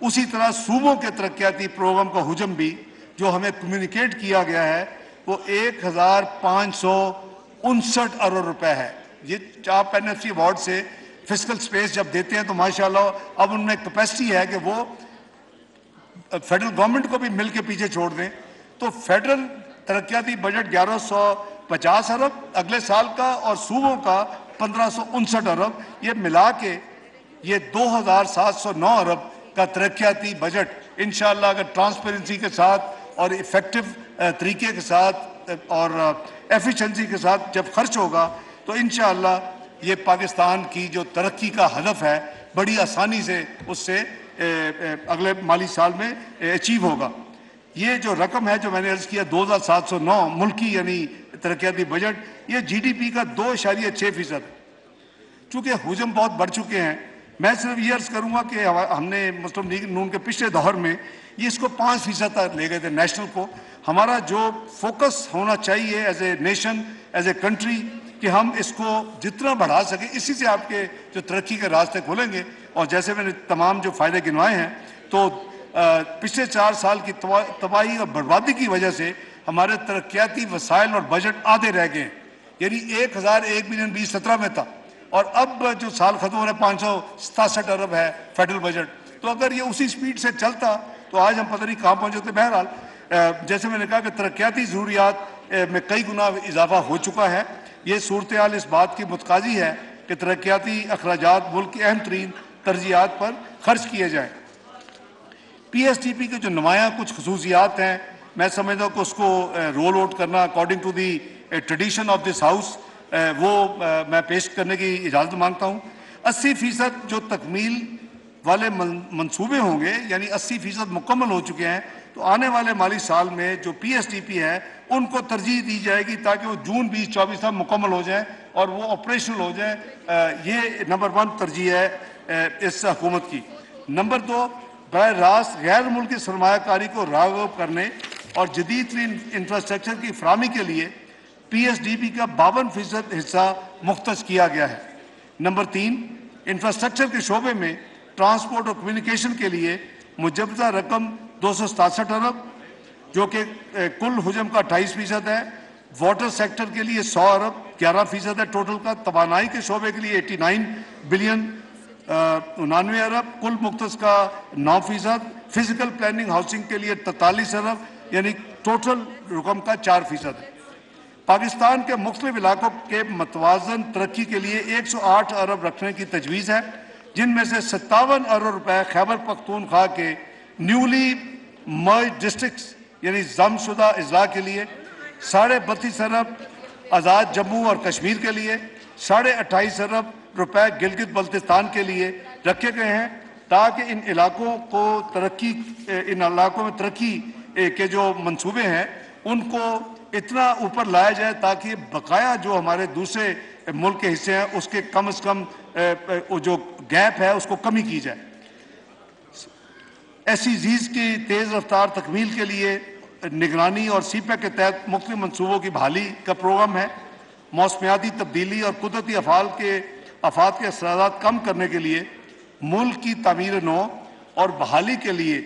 اسی طرح صوبوں کے ترقیاتی پروگرام کا حجم بھی جو ہمیں کمیونیکیٹ کیا گیا ہے وہ 1559 ارب روپے ہے. یہ آپ NFC ایوارڈ سے فسکل سپیس جب دیتے ہیں تو ماشاءاللہ اب ان میں کیپیسٹی ہے کہ وہ فیڈرل گورنمنٹ کو بھی مل کے پیچھے چھوڑ دیں. تو فیڈرل ترقیاتی بجٹ 1150 ارب اگلے سال کا اور صوبوں کا 1559 ارب، یہ ملا کے یہ 2709 ارب کا ترقیاتی بجٹ انشاءاللہ اگر ٹرانسپیرنسی کے ساتھ اور ایفیکٹو طریقے کے ساتھ اور ایفیشنسی کے ساتھ جب خرچ ہوگا تو انشاءاللہ یہ پاکستان کی جو ترقی کا ہدف ہے بڑی آسانی سے اس سے اگلے مالی سال میں اچیو ہوگا. یہ جو رقم ہے جو میں نے عرض کیا 2709 ملکی یعنی ترقیاتی بجٹ، یہ GDP کا 2.6%. چونکہ حجم بہت بڑھ چکے ہیں، میں صرف یہ عرض کروں گا کہ ہم نے مسلم لیگ نون کے پچھلے دور میں یہ اس کو 5% تک لے گئے تھے نیشنل کو. ہمارا جو فوکس ہونا چاہیے as a nation as a country کہ ہم اس کو جتنا بڑھا سکیں، اسی سے آپ کے جو ترقی کے راستے کھولیں گے. اور جیسے میں نے تمام جو فائدے گنوائے ہیں تو پچھلے 4 سال کی تباہی اور بربادی کی وجہ سے ہمارے ترقیاتی وسائل اور بجٹ آدھے رہ گئے ہیں. یعنی 1001 بلین 2017 میں تھا اور اب جو سال ختم ہو رہا ہے 567 ارب ہے فیڈرل بجٹ. تو اگر یہ اسی سپیڈ سے چلتا تو آج ہم پتہ نہیں کہاں پہنچتے. بہرحال جیسے میں نے کہا کہ ترقیاتی ضروریات میں کئی گنا اضافہ ہو چکا ہے. یہ صورتحال اس بات کی متقاضی ہے کہ ترقیاتی اخراجات ملک کی اہم ترین ترجیحات پر خرچ کیے جائیں. PSDP کے جو نمایاں کچھ خصوصیات ہیں میں سمجھتا ہوں کہ اس کو رول آؤٹ کرنا according to the tradition of this house وہ میں پیش کرنے کی اجازت مانگتا ہوں. 80% جو تکمیل والے منصوبے ہوں گے یعنی 80% مکمل ہو چکے ہیں تو آنے والے مالی سال میں جو PSDP ہے ان کو ترجیح دی جائے گی تاکہ وہ جون 2024 تک مکمل ہو جائیں اور وہ آپریشنل ہو جائیں. یہ نمبر 1 ترجیح ہے اس حکومت کی. نمبر 2، براہ راست غیر ملکی سرمایہ کاری کو راغب کرنے اور جدید ترین انفراسٹرکچر کی فراہمی کے لیے PSDP کا 52% حصہ مختص کیا گیا ہے. نمبر 3، انفراسٹرکچر کے شعبے میں ٹرانسپورٹ اور کمیونیکیشن کے لیے مجوزہ رقم 267 ارب جو کہ کل حجم کا 28% ہے. واٹر سیکٹر کے لیے 100 ارب 11% ہے ٹوٹل کا. توانائی کے شعبے کے لیے 89 بلین 99 ارب کل مختص کا 9%. فزیکل پلاننگ ہاؤسنگ کے لیے 43 ارب یعنی ٹوٹل رقم کا 4% ہے. پاکستان کے مختلف علاقوں کے متوازن ترقی کے لیے 108 ارب رکھنے کی تجویز ہے جن میں سے 57 ارب روپے خیبر پختونخوا کے نیولی مرج ڈسٹرکٹس یعنی ضم شدہ اضلاع کے لیے، 32.5 ارب آزاد جموں اور کشمیر کے لیے، 28.5 ارب روپے گلگت بلتستان کے لیے رکھے گئے ہیں تاکہ ان علاقوں میں ترقی کے جو منصوبے ہیں ان کو اتنا اوپر لایا جائے تاکہ بقایا جو ہمارے دوسرے ملک کے حصے ہیں اس کے کم از کم جو گیپ ہے اس کو کمی کی جائے. ایسی زیز کی تیز رفتار تکمیل کے لیے نگرانی اور CPEC کے تحت مختلف منصوبوں کی بحالی کا پروگرام ہے. موسمیاتی تبدیلی اور قدرتی آفات کے اثرات کم کرنے کے لیے ملک کی تعمیر نو اور بحالی کے لیے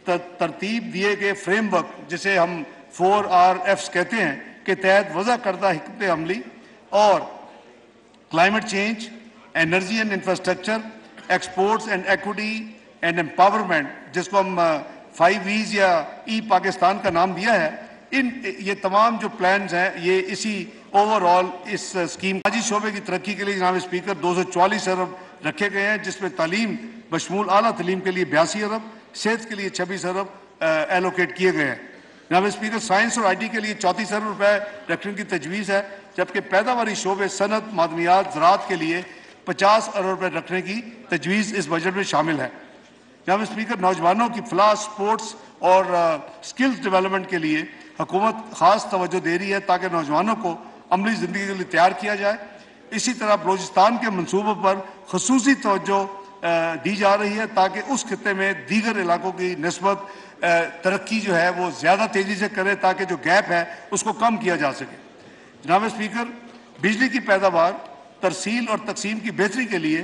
ترتیب دیے گئے فریم ورک جسے ہم 4RFs کہتے ہیں کے تحت وضع کردہ حکمت عملی اور climate change, energy and infrastructure, exports and equity and empowerment جس کو ہم 5E's یا پاکستان کا نام دیا ہے، یہ تمام جو پلانز ہیں یہ اسی اوور آل اس اسکیم سماجی شعبے کی ترقی کے لیے جناب اسپیکر 244 ارب رکھے گئے ہیں جس میں تعلیم بشمول اعلیٰ تعلیم کے لیے 82 ارب، صحت کے لیے 26 ارب ایلوکیٹ کیے گئے ہیں. جناب اسپیکر سائنس اور IT کے لیے 34 ارب روپے رکھنے کی تجویز ہے جبکہ پیداواری شعبے صنعت، معدنیات، زراعت کے لیے 50 ارب روپے رکھنے کی تجویز اس بجٹ میں شامل ہے. جناب اسپیکر نوجوانوں کی فلاح، سپورٹس اور سکلز ڈیولپمنٹ کے لیے حکومت خاص توجہ دے رہی ہے تاکہ نوجوانوں کو عملی زندگی کے لیے تیار کیا جائے. اسی طرح بلوچستان کے منصوبوں پر خصوصی توجہ دی جا رہی ہے تاکہ اس خطے میں دیگر علاقوں کی نسبت ترقی جو ہے وہ زیادہ تیزی سے کرے تاکہ جو گیپ ہے اس کو کم کیا جا سکے. جناب اسپیکر بجلی کی پیداوار، ترسیل اور تقسیم کی بہتری کے لیے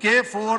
K4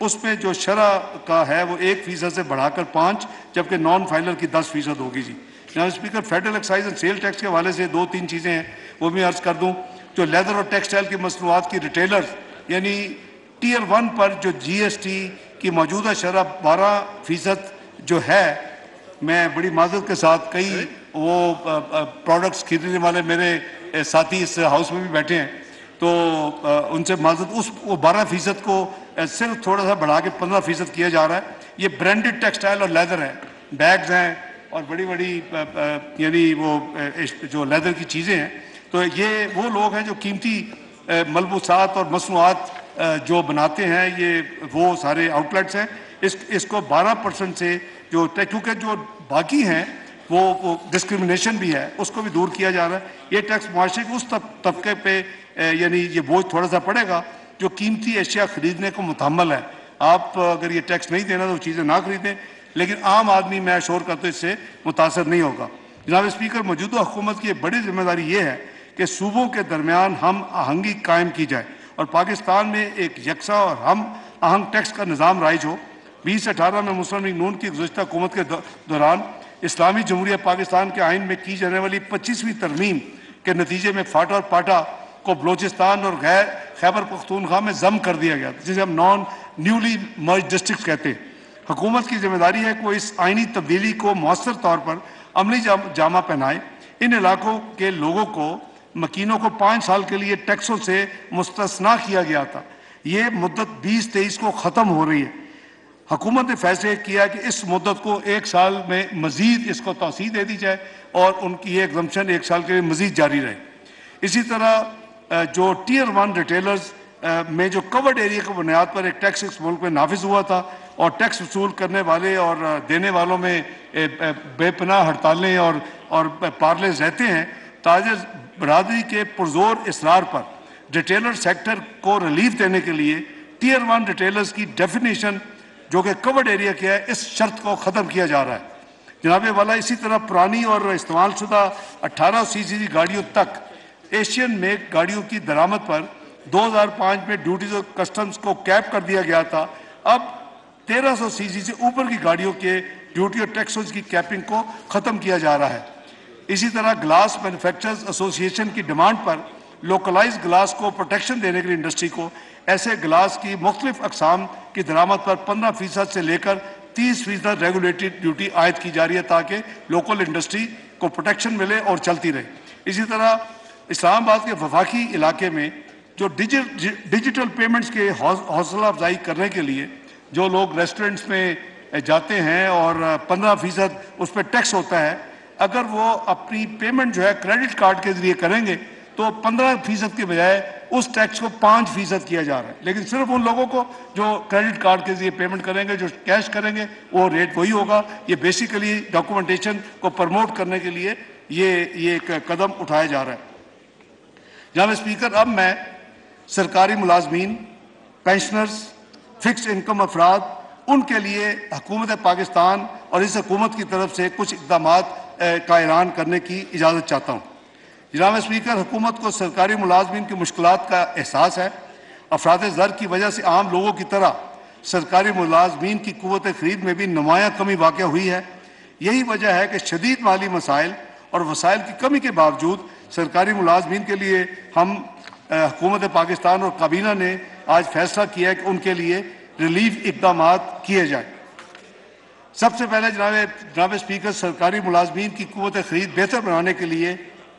اس میں جو شرح کا ہے وہ 1% سے بڑھا کر 5، جبکہ نان فائلر کی 10% ہوگی جی. جناب speaker, federal excise and sale tax کے حوالے سے 2-3 چیزیں ہیں وہ بھی عرض کر دوں. جو لیدر اور ٹیکسٹائل کی مصنوعات کی ریٹیلرز یعنی ٹیئر 1 پر جو جی ایس ٹی کی موجودہ شرح 12% جو ہے، میں بڑی معذرت کے ساتھ کئی وہ پروڈکٹس خریدنے والے میرے ساتھی اس ہاؤس میں بھی بیٹھے ہیں، تو ان سے معذرت، اس 12% کو صرف تھوڑا سا بڑھا کے 15% کیا جا رہا ہے. یہ برانڈڈ ٹیکسٹائل اور لیدر ہے، بیگز ہیں اور بڑی بڑی یعنی وہ جو لیدر کی چیزیں ہیں. تو یہ وہ لوگ ہیں جو قیمتی ملبوسات اور مصنوعات جو بناتے ہیں، یہ وہ سارے آؤٹ لیٹس ہیں. اس کو 12% سے جو کیونکہ جو باقی ہیں وہ ڈسکریمنیشن بھی ہے، اس کو بھی دور کیا جا رہا ہے. یہ ٹیکس معاشرے کے اس طبقے پہ یعنی یہ بوجھ تھوڑا سا پڑے گا جو قیمتی اشیاء خریدنے کو متحمل ہے. آپ اگر یہ ٹیکس نہیں دینا تو چیزیں نہ خریدیں، لیکن عام آدمی میں اشور کرتا ہوں اس سے متاثر نہیں ہوگا. جناب اسپیکر، موجودہ حکومت کی بڑی ذمہ داری یہ ہے کہ صوبوں کے درمیان ہم آہنگی قائم کی جائے اور پاکستان میں ایک یکساں اور ہم آہنگ ٹیکس کا نظام رائج ہو. 2018 میں مسلم لیگ نون کی گزشتہ حکومت کے دوران اسلامی جمہوریہ پاکستان کے آئین میں کی جانے والی 25ویں ترمیم کے نتیجے میں فاٹا اور پاٹا کو بلوچستان اور خیبر پختونخوا میں ضم کر دیا گیا، جسے ہم نیولی مرج ڈسٹرکٹس کہتے ہیں. حکومت کی ذمہ داری ہے کہ وہ اس آئینی تبدیلی کو مؤثر طور پر عملی جامہ پہنائے. ان علاقوں کے لوگوں کو، مکینوں کو 5 سال کے لیے ٹیکسوں سے مستثنا کیا گیا تھا. یہ مدت 2023 کو ختم ہو رہی ہے. حکومت نے فیصلے کیا کہ اس مدت کو 1 سال میں مزید اس کو توسیع دے دی جائے اور ان کی یہ ایگزمپشن 1 سال کے لیے مزید جاری رہے. اسی طرح جو ٹیئر 1 ریٹیلرز میں جو کورڈ ایریا کی بنیاد پر ایک ٹیکس اس ملک میں نافذ ہوا تھا اور ٹیکس وصول کرنے والے اور دینے والوں میں بے پناہ ہڑتالیں اور پارلیز رہتے ہیں، تاجر برادری کے پرزور اصرار پر ریٹیلر سیکٹر کو ریلیف دینے کے لیے ٹیئر 1 ریٹیلرز کی ڈیفینیشن جو کہ کورڈ ایریا کیا ہے، اس شرط کو ختم کیا جا رہا ہے. جناب والا، اسی طرح پرانی اور استعمال شدہ 18 CCG گاڑیوں تک ایشین میک گاڑیوں کی درآمد پر 2005 میں ڈیوٹیز اور کسٹمز کو کیپ کر دیا گیا تھا. اب 1300 CC سے اوپر کی گاڑیوں کے ڈیوٹی اور ٹیکسز کی کیپنگ کو ختم کیا جا رہا ہے. اسی طرح گلاس مینوفیکچررز ایسوسی ایشن کی ڈیمانڈ پر لوکلائز گلاس کو پروٹیکشن دینے کے لیے انڈسٹری کو ایسے گلاس کی مختلف اقسام کی درآمد پر 15% سے لے کر 30% ریگولیٹڈ ڈیوٹی عائد کی جا رہی ہے تاکہ لوکل انڈسٹری کو پروٹیکشن ملے اور چلتی رہے. اسی طرح اسلام آباد کے وفاقی علاقے میں جو ڈیجیٹل پیمنٹس کے حوصلہ افزائی کرنے کے لیے جو لوگ ریسٹورنٹس میں جاتے ہیں اور 15% اس پہ ٹیکس ہوتا ہے، اگر وہ اپنی پیمنٹ جو ہے کریڈٹ کارڈ کے ذریعے کریں گے تو 15% کے بجائے اس ٹیکس کو 5% کیا جا رہا ہے. لیکن صرف ان لوگوں کو جو کریڈٹ کارڈ کے ذریعے پیمنٹ کریں گے، جو کیش کریں گے، وہ ریٹ وہی ہوگا. یہ بیسیکلی ڈاکومنٹیشن کو پروموٹ کرنے کے لیے یہ ایک قدم اٹھایا جا رہا ہے. جناب اسپیکر، اب میں سرکاری ملازمین، پینشنرز، فکسڈ انکم افراد، ان کے لیے حکومت پاکستان اور اس حکومت کی طرف سے کچھ اقدامات کا اعلان کرنے کی اجازت چاہتا ہوں. جناب اسپیکر، حکومت کو سرکاری ملازمین کی مشکلات کا احساس ہے. افراد زر کی وجہ سے عام لوگوں کی طرح سرکاری ملازمین کی قوت خرید میں بھی نمایاں کمی واقع ہوئی ہے. یہی وجہ ہے کہ شدید مالی مسائل اور وسائل کی کمی کے باوجود سرکاری ملازمین کے لیے ہم حکومت پاکستان اور کابینہ نے آج فیصلہ کیا ہے کہ ان کے لیے ریلیف اقدامات کیے جائیں. سب سے پہلے جناب اسپیکر، سرکاری ملازمین کی قوت خرید بہتر بنانے کے لیے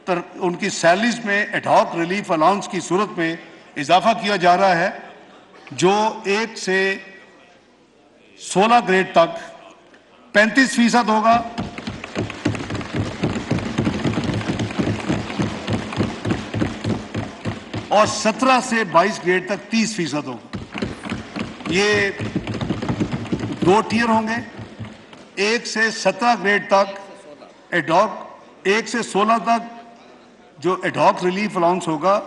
ان کی سیلریز میں ایڈ ہاک ریلیف الاؤنس کی صورت میں اضافہ کیا جا رہا ہے، جو 1 سے 16 گریڈ تک 35% ہوگا اور 17 سے 22 گریڈ تک 30% ہوگا. یہ 2 ٹیئر ہوں گے. 1 سے 17 گریڈ تک ایڈ ہاک، 1 سے 16 تک جو ایڈ ہاک ریلیف الاؤنس ہوگا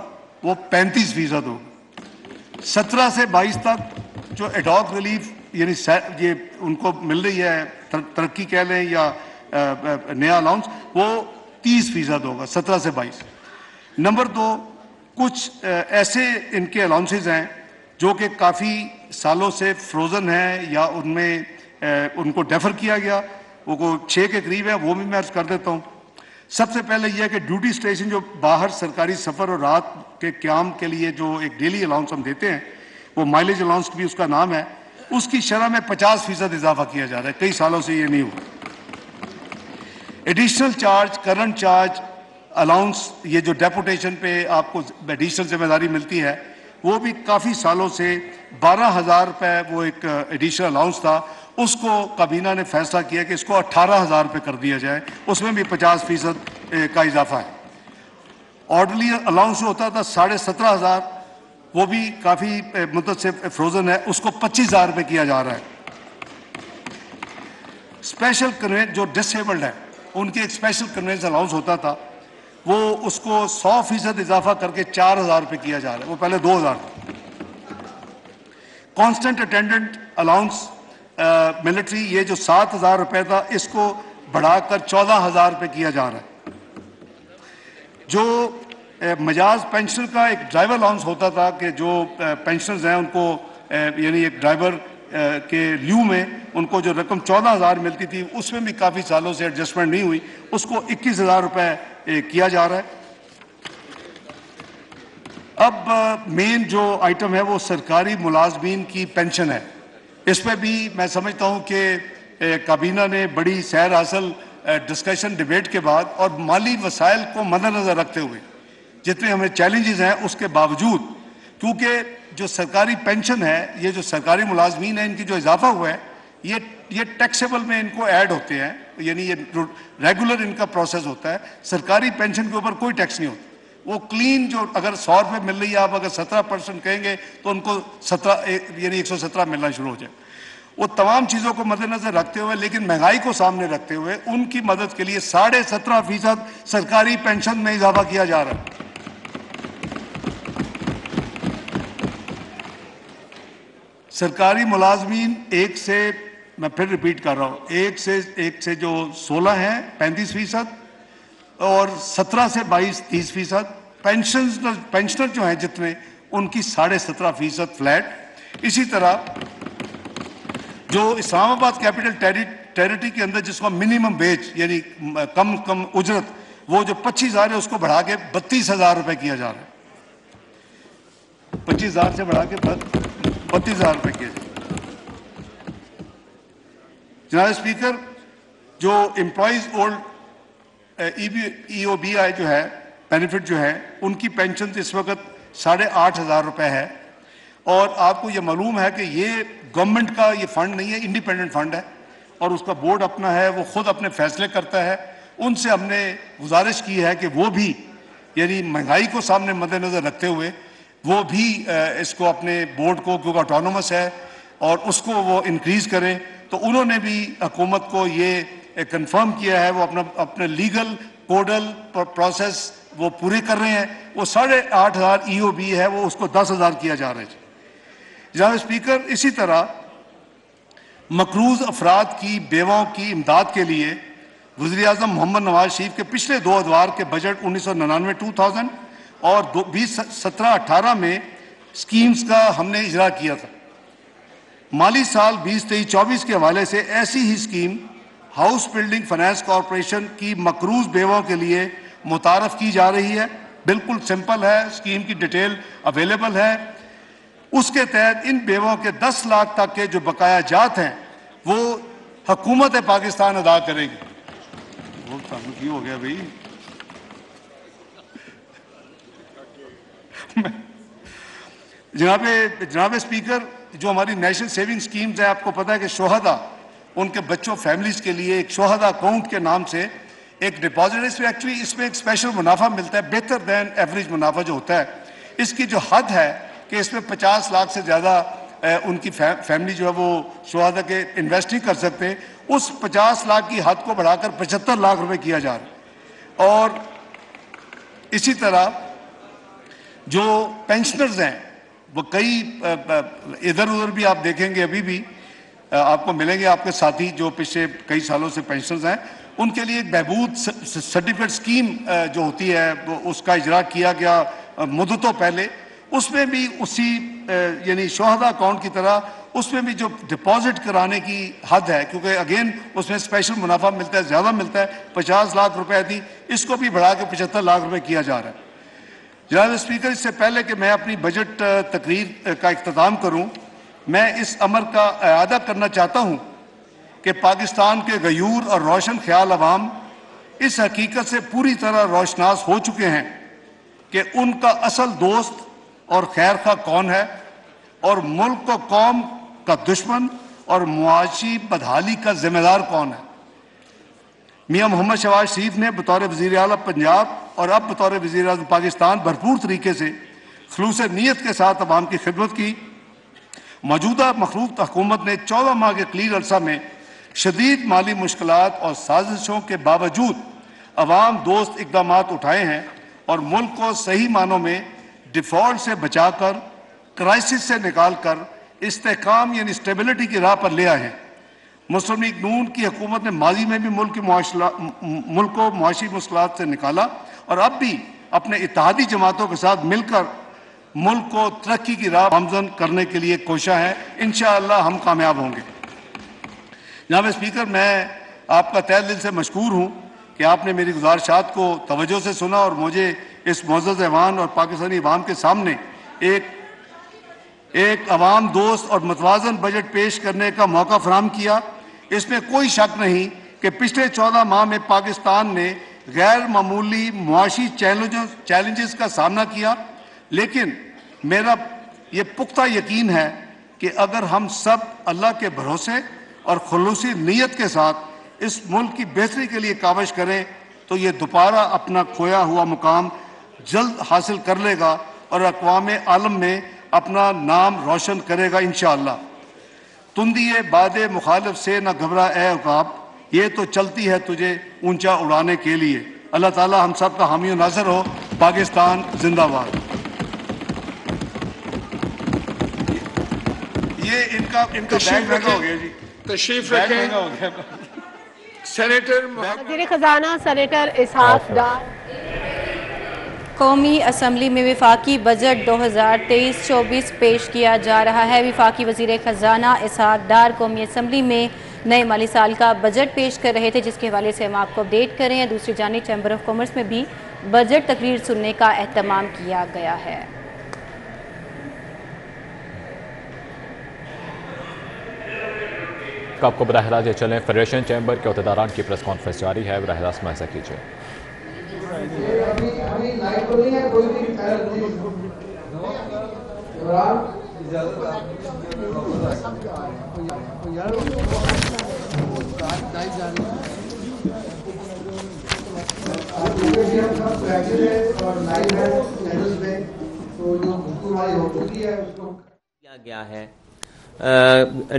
وہ 35% ہوگا. 17 سے 22 تک جو ایڈ ہاک ریلیف یعنی یہ ان کو مل رہی ہے ترقی کہہ لیں یا نیا الاؤنس، وہ 30% ہوگا 17 سے 22. نمبر 2، کچھ ایسے ان کے الاؤنسز ہیں جو کہ کافی سالوں سے فروزن ہے یا ان میں ان کو ڈیفر کیا گیا، وہ 6 کے قریب ہے، وہ بھی میں عرض کر دیتا ہوں۔ سب سے پہلے یہ ہے کہ ڈیوٹی اسٹیشن جو باہر سرکاری سفر اور رات کے قیام کے لیے جو ایک ڈیلی الاؤنس ہم دیتے ہیں، وہ مائلیج الاؤنس بھی اس کا نام ہے، اس کی شرح میں 50% اضافہ کیا جا رہا ہے، کئی سالوں سے یہ نہیں ہوا۔ Additional charge, current charge allowance, یہ جو ڈیپوٹیشن پہ آپ کو ایڈیشنل ذمہ داری ملتی ہے، وہ بھی کافی سالوں سے 12,000 روپے وہ ایک ایڈیشنل الاؤنس تھا، اس کو کابینہ نے فیصلہ کیا کہ اس کو 18,000 روپے کر دیا جائے، اس میں بھی 50% کا اضافہ ہے۔ آرڈرلی الاؤنس جو ہوتا تھا 17,500، وہ بھی کافی مدت سے فروزن ہے، اس کو 25,000 روپے کیا جا رہا ہے۔ اسپیشل کنوینس جو ڈسیبلڈ ہے، ان کے ایک اسپیشل کنوینس الاؤنس ہوتا تھا، وہ اس کو 100% اضافہ کر کے 4,000 روپے کیا جا رہا ہے، وہ پہلے 2,000 تھا۔ کانسٹنٹ اٹینڈنٹ الاؤنس ملٹری، یہ جو 7,000 روپے تھا، اس کو بڑھا کر 14,000 روپے کیا جا رہا ہے۔ جو مجاز پینشنر کا ایک ڈرائیور الاؤنس ہوتا تھا کہ جو پینشنرز ہیں ان کو یعنی ایک ڈرائیور کے لیو میں ان کو جو رقم 14,000 ملتی تھی، اس میں بھی کافی سالوں سے ایڈجسٹمنٹ نہیں ہوئی، اس کو 21,000 روپے کیا جا رہا ہے۔ اب مین جو آئٹم ہے وہ سرکاری ملازمین کی پینشن ہے۔ اس پہ بھی میں سمجھتا ہوں کہ کابینہ نے بڑی سیر حاصل ڈسکشن ڈیبیٹ کے بعد اور مالی وسائل کو مد نظر رکھتے ہوئے، جتنے ہمیں چیلنجز ہیں اس کے باوجود، کیونکہ جو سرکاری پینشن ہے، یہ جو سرکاری ملازمین ہیں، ان کی جو اضافہ ہوا ہے، یہ ٹیکسیبل میں ان کو ایڈ ہوتے ہیں، یعنی یہ ریگولر ان کا پروسیس ہوتا ہے۔ سرکاری پینشن کے اوپر کوئی ٹیکس نہیں ہوتا، وہ کلین جو اگر 100 روپے مل رہی ہے، آپ اگر 17% کہیں گے تو ان کو 117 ملنا شروع ہو جائے۔ وہ تمام چیزوں کو مد نظر رکھتے ہوئے، لیکن مہنگائی کو سامنے رکھتے ہوئے، ان کی مدد کے لیے 17.5% سرکاری پینشن میں اضافہ کیا جا رہا ہے۔ سرکاری ملازمین ایک سے، میں پھر ریپیٹ کر رہا ہوں، ایک سے جو 16 ہیں 35%، اور 17 سے 22 30%، پینشنر جو ہیں جتنے، ان کی 17.5% فلیٹ۔ اسی طرح جو اسلام آباد کیپٹل ٹیریٹری کے اندر جس کو منیمم ویج یعنی کم اجرت، وہ جو 25,000 ہے اس کو بڑھا کے 32,000 روپے کیا جا رہا ہے، 25,000 سے بڑھا کے 32,000 روپے کیا جا رہا ہے۔ جناب اسپیکر، جو امپلائیز اولڈ ای او بی آئی جو ہے بینیفٹ جو ہے، ان کی پینشن اس وقت 8,500 روپے ہے، اور آپ کو یہ معلوم ہے کہ یہ گورنمنٹ کا یہ فنڈ نہیں ہے، انڈیپینڈنٹ فنڈ ہے، اور اس کا بورڈ اپنا ہے، وہ خود اپنے فیصلے کرتا ہے۔ ان سے ہم نے گزارش کی ہے کہ وہ بھی یعنی مہنگائی کو سامنے مد نظر رکھتے ہوئے وہ بھی اس کو اپنے بورڈ کو، کیونکہ آٹونومس ہے، اور اس کو وہ انکریز کریں۔ تو انہوں نے بھی حکومت کو یہ کنفرم کیا ہے، وہ اپنے لیگل کوڈل پروسیس وہ پورے کر رہے ہیں۔ وہ 8,500 ای او بی ہے، وہ اس کو 10,000 کیا جا رہا ہے۔ جناب اسپیکر، اسی طرح مقروض افراد کی بیواؤں کی امداد کے لیے وزیر اعظم محمد نواز شریف کے پچھلے 2 ادوار کے بجٹ 1999-2000 اور 2017-18 میں سکیمز کا ہم نے اجرا کیا تھا۔ مالی سال 2023-24 کے حوالے سے ایسی ہی scheme house building finance corporation کی مقروض بیووں کے لیے متعارف کی جا رہی ہے۔ بالکل سمپل ہے، سکیم کی ڈیٹیل اویلیبل ہے۔ اس کے تحت ان بیووں کے 10 لاکھ تک کے جو بقایا جات ہیں وہ حکومت پاکستان ادا کرے گی۔ وہ کی ہو گیا بھائی، جناب اسپیکر، جو ہماری نیشنل سیونگ سکیمز ہیں، آپ کو پتا ہے کہ شہداء، ان کے بچوں فیملیز کے لیے ایک شہداء اکاؤنٹ کے نام سے ایک ڈپازٹ، اس میں ایکچولی اس میں ایک اسپیشل منافع ملتا ہے، بہتر دین ایوریج منافع جو ہوتا ہے۔ اس کی جو حد ہے کہ اس میں 50 لاکھ سے زیادہ ان کی فیملی جو ہے وہ شہداء کے انویسٹ نہیں کر سکتے، اس 50 لاکھ کی حد کو بڑھا کر 75 لاکھ روپے کیا جا رہا ہے۔ اور اسی طرح جو پینشنرز ہیں وہ کئی ادھر ادھر بھی آپ دیکھیں گے، ابھی بھی آپ کو ملیں گے آپ کے ساتھی جو پچھلے کئی سالوں سے پینشنرز ہیں، ان کے لیے ایک بہبود سرٹیفکیٹ سکیم جو ہوتی ہے وہ اس کا اجرا کیا گیا مدتوں پہلے۔ اس میں بھی اسی یعنی شہداء اکاؤنٹ کی طرح اس میں بھی جو ڈپازٹ کرانے کی حد ہے، کیونکہ اگین اس میں اسپیشل منافع ملتا ہے، زیادہ ملتا ہے، 50 لاکھ روپے تھی، اس کو بھی بڑھا کے 75 لاکھ روپے کیا جا رہا ہے۔ جناب اسپیکر، اس سے پہلے کہ میں اپنی بجٹ تقریر کا اختتام کروں، میں اس امر کا اعادہ کرنا چاہتا ہوں کہ پاکستان کے غیور اور روشن خیال عوام اس حقیقت سے پوری طرح روشناس ہو چکے ہیں کہ ان کا اصل دوست اور خیر خواہ کون ہے، اور ملک و قوم کا دشمن اور معاشی بدحالی کا ذمہ دار کون ہے۔ میاں محمد شہباز شریف نے بطور وزیر اعلیٰ پنجاب اور اب بطور وزیر اعظم پاکستان بھرپور طریقے سے خلوص نیت کے ساتھ عوام کی خدمت کی۔ موجودہ مخلوط حکومت نے 14 ماہ کے قلیل عرصہ میں شدید مالی مشکلات اور سازشوں کے باوجود عوام دوست اقدامات اٹھائے ہیں اور ملک کو صحیح معنوں میں ڈیفالٹ سے بچا کر، کرائسس سے نکال کر استحکام یعنی اسٹیبلٹی کی راہ پر لے آئے ہیں۔ مسلم لیگ نون کی حکومت نے ماضی میں بھی ملک کو معاشی مشکلات سے نکالا اور اب بھی اپنے اتحادی جماعتوں کے ساتھ مل کر ملک کو ترقی کی راہ گامزن کرنے کے لیے کوشاں ہے۔ انشاءاللہ ہم کامیاب ہوں گے۔ جناب اسپیکر، میں آپ کا تہہ دل سے مشکور ہوں کہ آپ نے میری گزارشات کو توجہ سے سنا اور مجھے اس معزز ایوان اور پاکستانی عوام کے سامنے ایک عوام دوست اور متوازن بجٹ پیش کرنے کا موقع فراہم کیا۔ اس میں کوئی شک نہیں کہ پچھلے 14 ماہ میں پاکستان نے غیر معمولی معاشی چیلنجز کا سامنا کیا، لیکن میرا یہ پختہ یقین ہے کہ اگر ہم سب اللہ کے بھروسے اور خلوصی نیت کے ساتھ اس ملک کی بہتری کے لیے کاوش کریں تو یہ دوبارہ اپنا کھویا ہوا مقام جلد حاصل کر لے گا اور اقوام عالم میں اپنا نام روشن کرے گا انشاءاللہ۔ تندیے باد مخالف سے نہ گھبرا اے عقاب، یہ تو چلتی ہے تجھے اونچا اڑانے کے لیے۔ اللہ تعالیٰ ہم سب کا حامی و ناصر ہو۔ پاکستان زندہ باد۔ یہ ان کا بیگ مہنگا ہو گیا جی، تشریف بیگ رکھیں مہنگا ہو گیا۔ سینیٹر وزیر خزانہ سینیٹر اسحاق ڈار۔ قومی اسمبلی میں وفاقی بجٹ 2023-24 پیش کیا جا رہا ہے۔ وفاقی وزیر خزانہ اسحاق ڈار قومی اسمبلی میں نئے مالی سال کا بجٹ پیش کر رہے تھے، جس کے حوالے سے ہم آپ کو اپڈیٹ کر رہے ہیں۔ دوسری جانب چیمبر آف کامرس میں بھی بجٹ تقریر سننے کا اہتمام کیا گیا ہے۔ آپ کو براہ راست یہ چلیں، فیڈریشن چیمبر کے عہدیداران کی پریس کانفرنس جاری ہے، براہ راست ملاحظہ کیجیے۔ کیا گیا ہے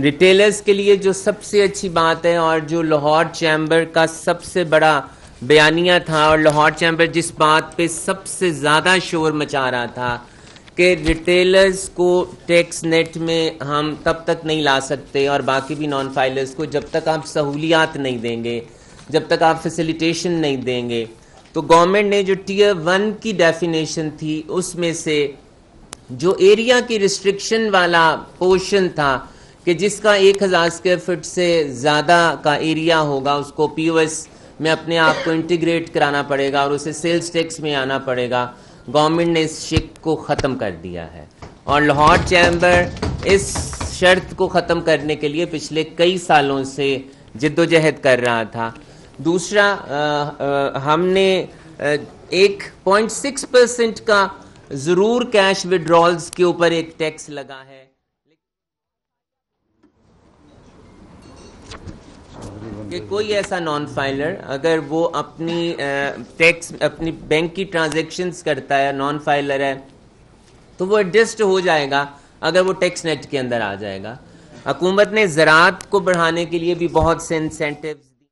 ریٹیلرز کے لیے جو سب سے اچھی بات ہے اور جو لاہور چیمبر کا سب سے بڑا بیانیہ تھا، اور لاہور چیمبر جس بات پہ سب سے زیادہ شور مچا رہا تھا کہ ریٹیلرز کو ٹیکس نیٹ میں ہم تب تک نہیں لا سکتے اور باقی بھی نان فائلرز کو جب تک آپ سہولیات نہیں دیں گے، جب تک آپ فیسیلیٹیشن نہیں دیں گے۔ تو گورنمنٹ نے جو ٹیئر 1 کی ڈیفینیشن تھی اس میں سے جو ایریا کی ریسٹرکشن والا پورشن تھا کہ جس کا 1000 اسکوائر فٹ سے زیادہ کا ایریا ہوگا اس کو پی او ایس میں اپنے آپ کو انٹیگریٹ کرانا پڑے گا اور اسے سیلز ٹیکس میں آنا پڑے گا، گورنمنٹ نے اس شک کو ختم کر دیا ہے اور لاہور چیمبر اس شرط کو ختم کرنے کے لیے پچھلے کئی سالوں سے جد و جہد کر رہا تھا۔ دوسرا، ہم نے 1.6% کا ضرور کیش وڈرالز کے اوپر ایک ٹیکس لگا ہے، کہ کوئی ایسا نان فائلر اگر وہ اپنی ٹیکس اپنی بینک کی ٹرانزیکشنز کرتا ہے، نان فائلر ہے، تو وہ ایڈجسٹ ہو جائے گا اگر وہ ٹیکس نیٹ کے اندر آ جائے گا۔ حکومت نے زراعت کو بڑھانے کے لیے بھی بہت سے انسینٹیوز دی۔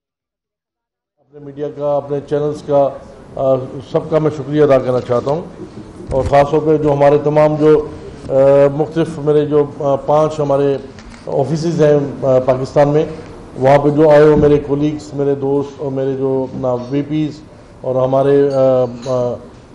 اپنے میڈیا کا، اپنے چینلز کا سب کا میں شکریہ ادا کرنا چاہتا ہوں، اور خاص طور پہ جو ہمارے تمام جو مختلف میرے جو 5 ہمارے آفیسز ہیں پاکستان میں، وہاں پہ جو آئے ہو میرے کولیگز، میرے دوست اور میرے جو وی پیز اور ہمارے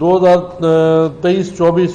2023-24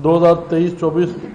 2023-24